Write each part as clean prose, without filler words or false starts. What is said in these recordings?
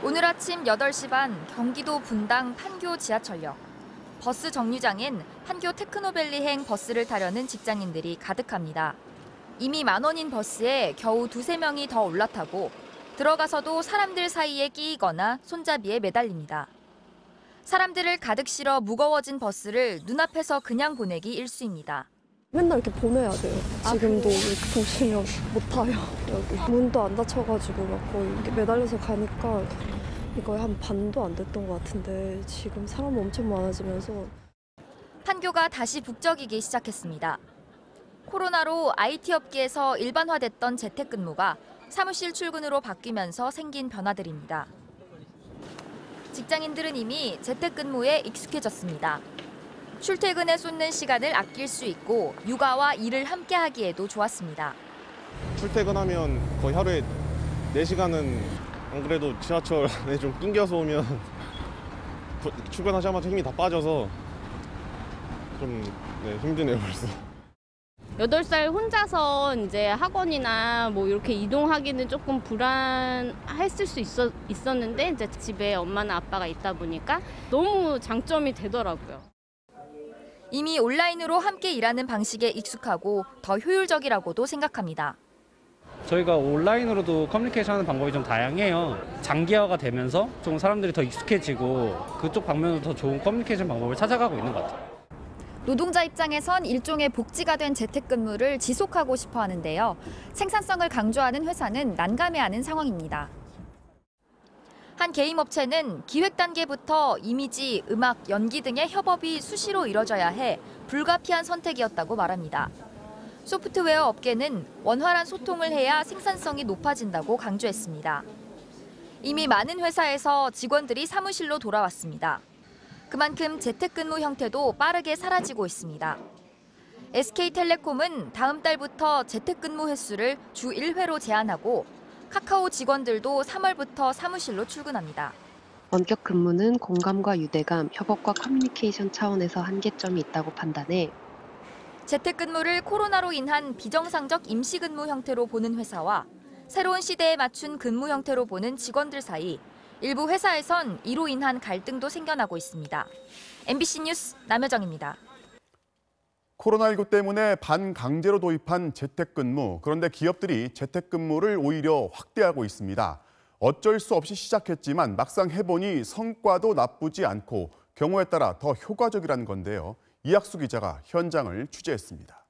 오늘 아침 8시 반 경기도 분당 판교 지하철역. 버스 정류장엔 판교 테크노밸리행 버스를 타려는 직장인들이 가득합니다. 이미 만원인 버스에 겨우 2~3명이 더 올라타고 들어가서도 사람들 사이에 끼이거나 손잡이에 매달립니다. 사람들을 가득 실어 무거워진 버스를 눈앞에서 그냥 보내기 일쑤입니다. 맨날 이렇게 보내야 돼요. 지금도 이렇게 보시면 못 타요. 여기 문도 안 닫혀가지고 막 거의 이렇게 매달려서 가니까 이거 한 반도 안 됐던 것 같은데 지금 사람 엄청 많아지면서. 판교가 다시 북적이기 시작했습니다. 코로나로 IT 업계에서 일반화됐던 재택근무가 사무실 출근으로 바뀌면서 생긴 변화들입니다. 직장인들은 이미 재택근무에 익숙해졌습니다. 출퇴근에 쏟는 시간을 아낄 수 있고 육아와 일을 함께 하기에도 좋았습니다. 출퇴근하면 거의 하루에 4시간은 안 그래도 지하철에 좀 낑겨서 오면 출근하자마자 힘이 다 빠져서 좀 힘드네요, 벌써. 8살 혼자서 이제 학원이나 뭐 이렇게 이동하기는 조금 불안했을 수 있었는데 이제 집에 엄마나 아빠가 있다 보니까 너무 장점이 되더라고요. 이미 온라인으로 함께 일하는 방식에 익숙하고 더 효율적이라고도 생각합니다. 저희가 온라인으로도 커뮤니케이션 하는 방법이 좀 다양해요. 장기화가 되면서 좀 사람들이 더 익숙해지고 그쪽 방면으로 더 좋은 커뮤니케이션 방법을 찾아가고 있는 것 같아요. 노동자 입장에선 일종의 복지가 된 재택근무를 지속하고 싶어 하는데요. 생산성을 강조하는 회사는 난감해하는 상황입니다. 한 게임업체는 기획 단계부터 이미지, 음악, 연기 등의 협업이 수시로 이뤄져야 해 불가피한 선택이었다고 말합니다. 소프트웨어 업계는 원활한 소통을 해야 생산성이 높아진다고 강조했습니다. 이미 많은 회사에서 직원들이 사무실로 돌아왔습니다. 그만큼 재택근무 형태도 빠르게 사라지고 있습니다. SK텔레콤은 다음 달부터 재택근무 횟수를 주 1회로 제한하고 카카오 직원들도 3월부터 사무실로 출근합니다. 원격 근무는 공감과 유대감, 협업과 커뮤니케이션 차원에서 한계점이 있다고 판단해 재택근무를 코로나로 인한 비정상적 임시근무 형태로 보는 회사와 새로운 시대에 맞춘 근무 형태로 보는 직원들 사이 일부 회사에선 이로 인한 갈등도 생겨나고 있습니다. MBC 뉴스 남여정입니다. 코로나19 때문에 반강제로 도입한 재택근무. 그런데 기업들이 재택근무를 오히려 확대하고 있습니다. 어쩔 수 없이 시작했지만 막상 해보니 성과도 나쁘지 않고 경우에 따라 더 효과적이라는 건데요. 이학수 기자가 현장을 취재했습니다.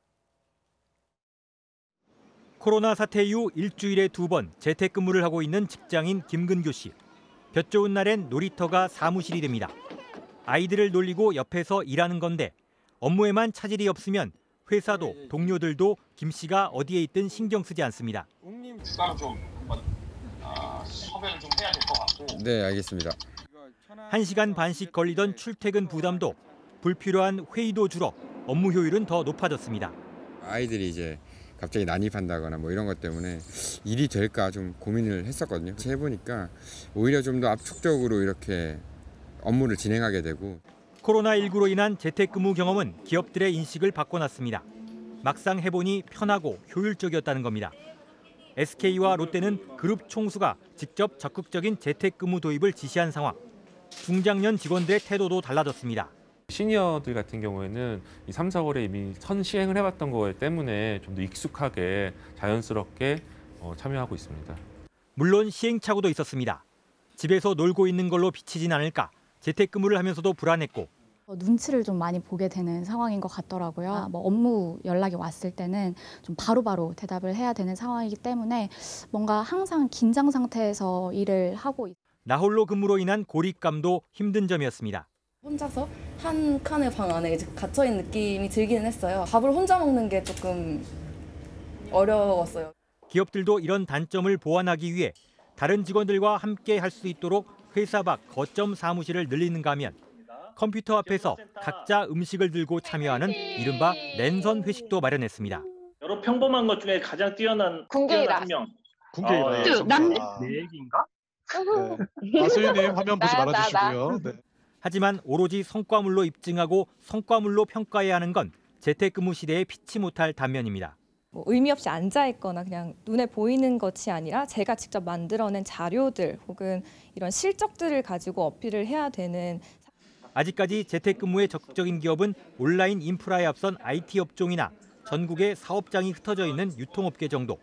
코로나 사태 이후 일주일에 2번 재택근무를 하고 있는 직장인 김근교 씨. 볕 좋은 날엔 놀이터가 사무실이 됩니다. 아이들을 놀리고 옆에서 일하는 건데 업무에만 차질이 없으면 회사도 동료들도 김 씨가 어디에 있든 신경 쓰지 않습니다. 따로 좀 섭외를 좀 해야 될 것 같고. 네, 알겠습니다. 1시간 반씩 걸리던 출퇴근 부담도 불필요한 회의도 줄어 업무 효율은 더 높아졌습니다. 아이들이 이제 갑자기 난입한다거나 뭐 이런 것 때문에 일이 될까 좀 고민을 했었거든요. 해보니까 오히려 좀 더 압축적으로 이렇게 업무를 진행하게 되고. 코로나19로 인한 재택근무 경험은 기업들의 인식을 바꿔놨습니다. 막상 해보니 편하고 효율적이었다는 겁니다. SK와 롯데는 그룹 총수가 직접 적극적인 재택근무 도입을 지시한 상황. 중장년 직원들의 태도도 달라졌습니다. 시니어들 같은 경우에는 이 3, 4월에 이미 선시행을 해봤던 거 때문에 좀 더 익숙하게 자연스럽게 참여하고 있습니다. 물론 시행착오도 있었습니다. 집에서 놀고 있는 걸로 비치진 않을까 재택근무를 하면서도 불안했고 눈치를 좀 많이 보게 되는 상황인 것 같더라고요. 뭐 업무 연락이 왔을 때는 좀 바로바로 대답을 해야 되는 상황이기 때문에 뭔가 항상 긴장 상태에서 일을 하고 나홀로 근무로 인한 고립감도 힘든 점이었습니다. 혼자서 한 칸의 방 안에 갇혀있는 느낌이 들기는 했어요. 밥을 혼자 먹는 게 조금 어려웠어요. 기업들도 이런 단점을 보완하기 위해 다른 직원들과 함께 할 수 있도록 회사 밖 거점 사무실을 늘리는가 하면 컴퓨터 앞에서 각자 음식을 들고 참여하는 이른바 랜선 회식도 마련했습니다. 여러 평범한 것 중에 가장 뛰어난 한 명. 군계일화. 내 얘기인가? 네. 아수희님 화면 보지 말아주시고요. 네. 하지만 오로지 성과물로 입증하고 성과물로 평가해야 하는 건 재택근무 시대에 피치 못할 단면입니다. 뭐 의미 없이 앉아 있거나 그냥 눈에 보이는 것이 아니라 제가 직접 만들어낸 자료들 혹은 이런 실적들을 가지고 어필을 해야 되는. 아직까지 재택근무에 적극적인 기업은 온라인 인프라에 앞선 IT 업종이나 전국에 사업장이 흩어져 있는 유통업계 정도.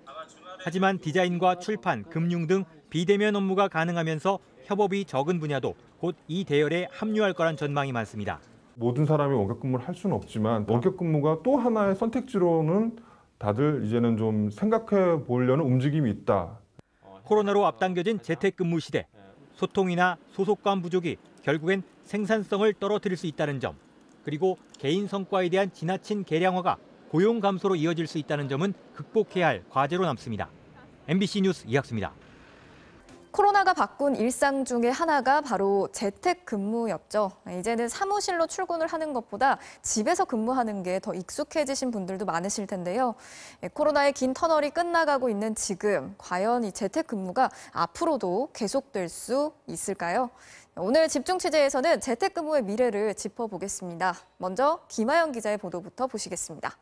하지만 디자인과 출판, 금융 등 비대면 업무가 가능하면서 협업이 적은 분야도 곧 이 대열에 합류할 거란 전망이 많습니다. 모든 사람이 원격근무를 할 수는 없지만 원격근무가 또 하나의 선택지로는 다들 이제는 좀 생각해 보려는 움직임이 있다. 코로나로 앞당겨진 재택근무 시대. 소통이나 소속감 부족이 결국엔 생산성을 떨어뜨릴 수 있다는 점. 그리고 개인 성과에 대한 지나친 계량화가 고용 감소로 이어질 수 있다는 점은 극복해야 할 과제로 남습니다. MBC 뉴스 이학수입니다. 코로나가 바꾼 일상 중에 하나가 바로 재택근무였죠. 이제는 사무실로 출근을 하는 것보다 집에서 근무하는 게 더 익숙해지신 분들도 많으실 텐데요. 코로나의 긴 터널이 끝나가고 있는 지금, 과연 이 재택근무가 앞으로도 계속될 수 있을까요? 오늘 집중 취재에서는 재택근무의 미래를 짚어보겠습니다. 먼저 김하영 기자의 보도부터 보시겠습니다.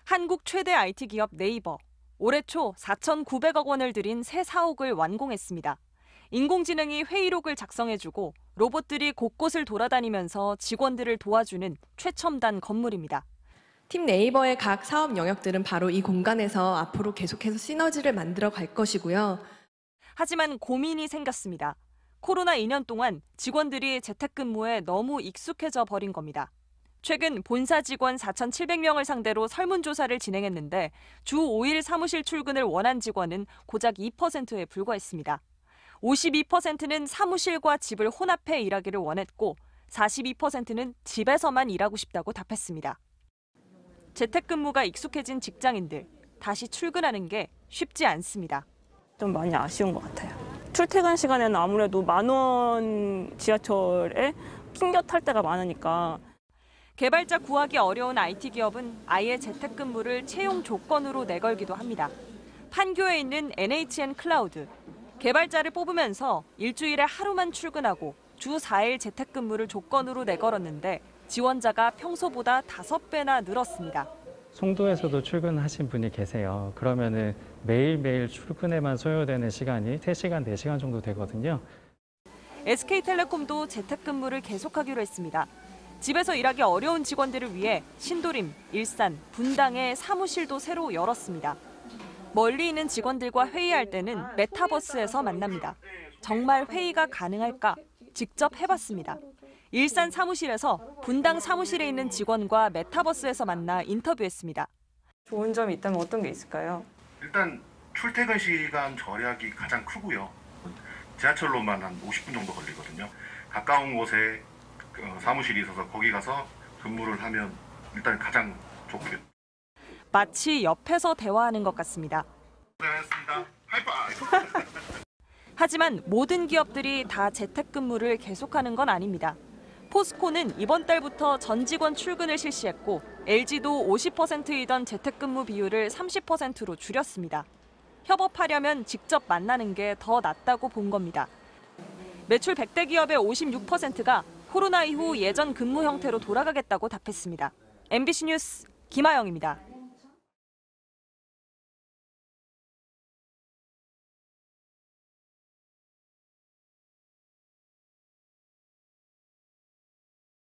한국 최대 IT 기업 네이버. 올해 초 4,900억 원을 들인 새 사옥을 완공했습니다. 인공지능이 회의록을 작성해주고 로봇들이 곳곳을 돌아다니면서 직원들을 도와주는 최첨단 건물입니다. 팀 네이버의 각 사업 영역들은 바로 이 공간에서 앞으로 계속해서 시너지를 만들어 갈 것이고요. 하지만 고민이 생겼습니다. 코로나 2년 동안 직원들이 재택근무에 너무 익숙해져 버린 겁니다. 최근 본사 직원 4,700명을 상대로 설문조사를 진행했는데 주 5일 사무실 출근을 원한 직원은 고작 2%에 불과했습니다. 52%는 사무실과 집을 혼합해 일하기를 원했고 42%는 집에서만 일하고 싶다고 답했습니다. 재택근무가 익숙해진 직장인들, 다시 출근하는 게 쉽지 않습니다. 좀 많이 아쉬운 것 같아요. 출퇴근 시간에는 아무래도 10,000원 지하철에 낑겨 탈 때가 많으니까. 개발자 구하기 어려운 IT 기업은 아예 재택근무를 채용 조건으로 내걸기도 합니다. 판교에 있는 NHN 클라우드. 개발자를 뽑으면서 일주일에 하루만 출근하고 주 4일 재택근무를 조건으로 내걸었는데 지원자가 평소보다 5배나 늘었습니다. 송도에서도 출근하신 분이 계세요. 그러면은 매일매일 출근에만 소요되는 시간이 3시간, 4시간 정도 되거든요. SK텔레콤도 재택근무를 계속하기로 했습니다. 집에서 일하기 어려운 직원들을 위해 신도림, 일산, 분당에 사무실도 새로 열었습니다. 멀리 있는 직원들과 회의할 때는 메타버스에서 만납니다. 정말 회의가 가능할까? 직접 해봤습니다. 일산 사무실에서 분당 사무실에 있는 직원과 메타버스에서 만나 인터뷰했습니다. 좋은 점이 있다면 어떤 게 있을까요? 일단 출퇴근 시간 절약이 가장 크고요. 지하철로만 한 50분 정도 걸리거든요. 가까운 곳에 사무실이 있어서 거기 가서 근무를 하면 일단 가장 좋고요. 마치 옆에서 대화하는 것 같습니다. 고생하셨습니다. 하이파이브. 하지만 모든 기업들이 다 재택근무를 계속하는 건 아닙니다. 포스코는 이번 달부터 전 직원 출근을 실시했고 LG도 50%이던 재택근무 비율을 30%로 줄였습니다. 협업하려면 직접 만나는 게 더 낫다고 본 겁니다. 매출 100대 기업의 56%가 코로나 이후 예전 근무 형태로 돌아가겠다고 답했습니다. MBC 뉴스 김하영입니다.